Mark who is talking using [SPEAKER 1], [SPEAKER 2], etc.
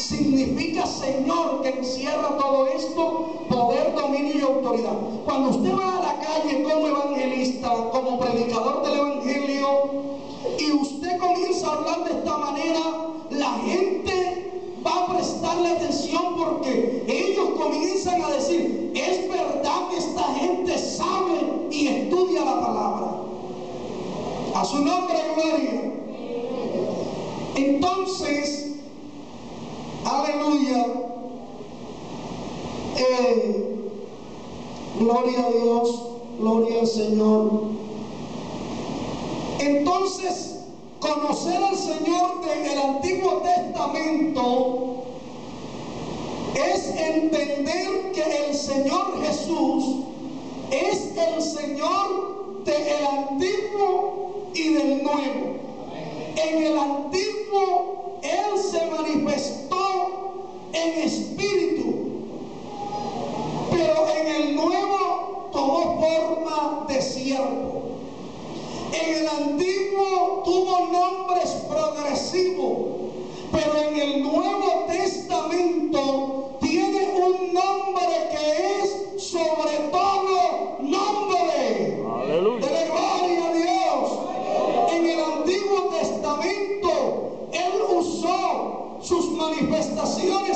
[SPEAKER 1] significa Señor, que encierra todo esto: poder, dominio y autoridad. Cuando usted va a la calle como evangelista, como predicador del evangelio, y usted comienza a hablar de esta manera, la gente va a prestarle atención, porque ellos comienzan a decir: es verdad que esta gente sabe y estudia la palabra. A su nombre, gloria. Entonces, aleluya, gloria a Dios, gloria al Señor. Entonces, conocer al Señor del Antiguo Testamento es entender que el Señor Jesús es el Señor del Antiguo y del Nuevo. En el Antiguo Él se manifestó en espíritu, pero en el Nuevo tomó forma de siervo. En el Antiguo tuvo nombres progresivos, pero en el Nuevo Testamento tiene un nombre que es sobre todo nombre.
[SPEAKER 2] Aleluya.
[SPEAKER 1] De gloria a Dios. En el Antiguo Testamento Él usó sus manifestaciones